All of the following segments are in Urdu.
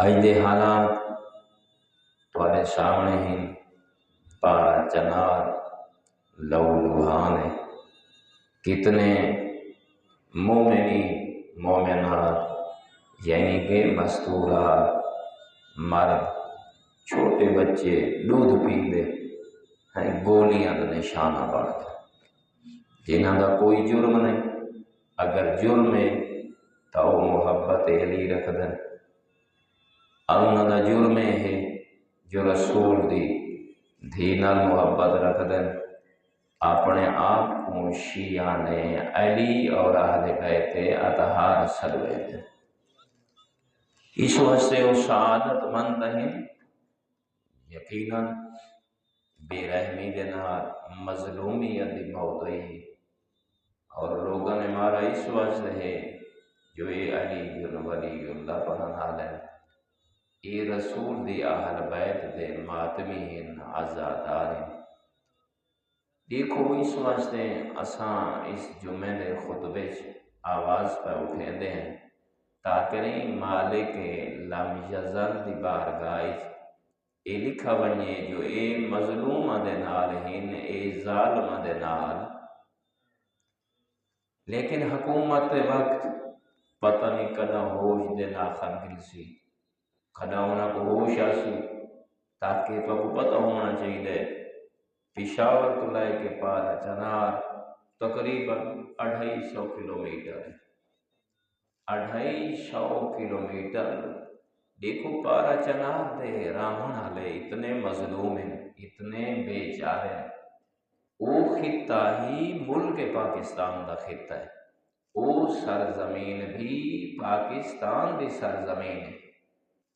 اج دے حالات تھوڑے سامنے ہی، پارا چنار لو لبھان ہے۔ کتنے مومنی مومنات یعنی کہ مستورات، مرد، چھوٹے بچے دودھ پیندے ہیں، گولیاں دا نشانہ بن گئے، جنہاں دا کوئی جرم نہیں۔ اگر جرم ہے تو وہ محبت علی رکھ دیں، انہاں دا جرم ہے جو رسول دی دھی نال محبت رکھ دیں، اپنے آپ کو شیعہ نے علی اور اہل بیت اطہار سلوے دیں۔ اس واسطے وہ سعادت مند ہیں۔ یقیناً بے رحمی دے نال مظلومیت دی موت ہوئی، اور لوگوں نے مارا اس واسطے ہے جو یہ علی بن ولی اللہ پڑھن والے، یہ رسول دی اہل بیت دے ماتمی ہیں، عزادار ہیں۔ دیکھو اس واسطے اساں اس جمعے دے خطبے آواز پہ اٹھیندے ہیں تاکہ مالک لم یزل دی بارگاہ یہ لکھا ونجے جو اے مظلومہ دے نال ہیں، اے ظالمہ دے نال، لیکن حکومت وقت پتہ نہیں کنا ہوش دے ناخن گلسی، کنا انہاں کو ہوش آسی، تاکہ تو کو پتہ ہونا چاہیے پشاور تو لے کے پارا چنار تقریباً 250 کلومیٹر ہے۔ 250 کلومیٹر دیکھو، پارا چنار دے راہن والے اتنے مظلوم ہیں، اتنے بے چارے ہیں۔ وہ خطہ ہی ملک پاکستان دا خطہ ہے، وہ سرزمین بھی پاکستان دی سرزمین ہے،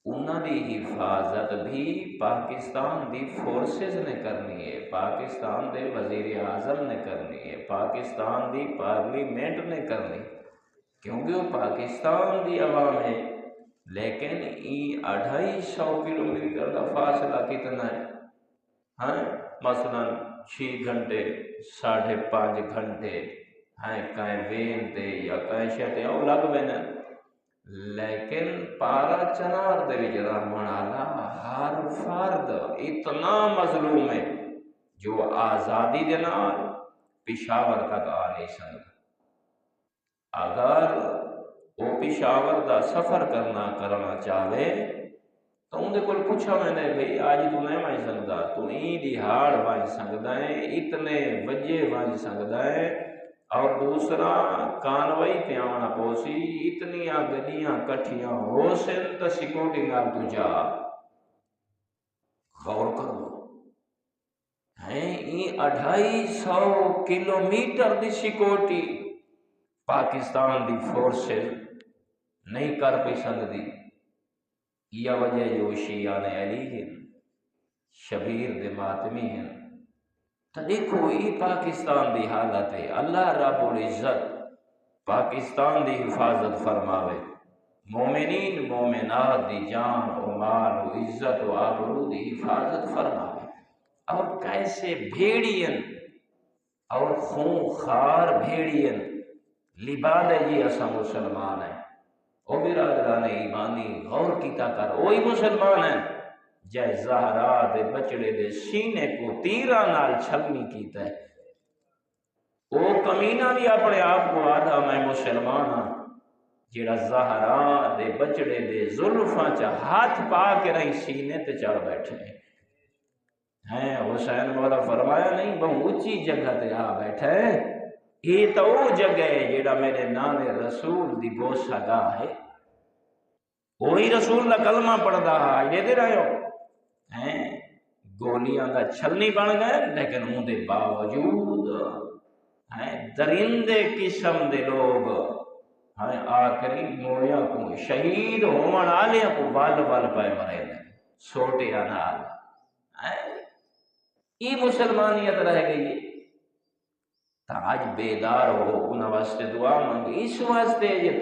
انہاں دی حفاظت بھی پاکستان دی فورسز نے کرنی ہے، پاکستان دے وزیر اعظم نے کرنی ہے، پاکستان دی پارلیمنٹ نے کرنی ہے، کیونکہ وہ پاکستان دی عوام ہے۔ لیکن یہ 250 کلومیٹر کا فاصلہ کتنا ہے؟ ہاں مثلاً 6 گھنٹے 5.5 گھنٹے ہیں کہیں وین تے یا کہیں شہتے او لگ بینا، لیکن پارا چنار دے وچ رحمن والا ہر فرد اتنا مظلوم ہے جو آزادی دے نال پشاور تک آ نہیں سکتا۔ اگر وہ پشاور دا سفر کرنا چاہے تو اندر کل پوچھا میں نے بھئی آج تو نہیں وائن سکتا، تو این دہاڑ وائن سکتا ہے، اتنے بجے وائن سکتا ہے، اور دوسرا کانوئی تے آنا پوسی اتنی گڈیاں کٹھیاں ہو سن تو سیکورٹی نال تو جا غور کرو ہیں۔ این 250 کلومیٹر دی سیکورٹی پاکستان دی فورسز نہیں کر پی سکتی۔ یہ وجہ جو شیعہ نے علی ہیں، شبیر دے ماتمی ہیں، تو دیکھو یہ پاکستان دی حالت ہے۔ اللہ رب العزت پاکستان دی حفاظت فرماوے، مومنین مومنات دی جان و مال و عزت و آبرو دی حفاظت فرماوے، اور کیسے بھیڑین اور خونخوار بھیڑین لباد ہے جی اسا مسلمان ہیں۔ او برادران ایمانی غور کیتا کر، وہی مسلمان ہیں جے زہرا دے بچڑے دے سینے کو تیرہ نال چھلنی کیتا ہے۔ وہ کمینہ بھی اپنے آپ کو آدھا میں مسلمان ہاں، جیڑا زہرا دے بچڑے دے زلفاں چا ہاتھ پا کے رہی سینے تے چڑھ بیٹھے ہیں۔ حسین مولا فرمایا نہیں بہت اونچی جگہ تے آ بیٹھے، یہ تو وہ جگہ ہے جیڑا میرے نانے رسول دی بوسہ گاہ ہے، وہی رسول دا کلمہ پڑھدا ہے، یہ دے رہے ہو ہیں۔ گولیاں دا چھلنی بن گئے، لیکن ان دے باوجود ہیں درندے قسم دے لوگ ہیں آخری مویا کو شہید ہومن آلیاں کو وال وال پائے مرے لیں سوٹے انال۔ یہ مسلمانیت رہ گئی ہے۔ تو آج بیدار ہو، انہاں واسطے دعا مانگی، اس واسطے یہ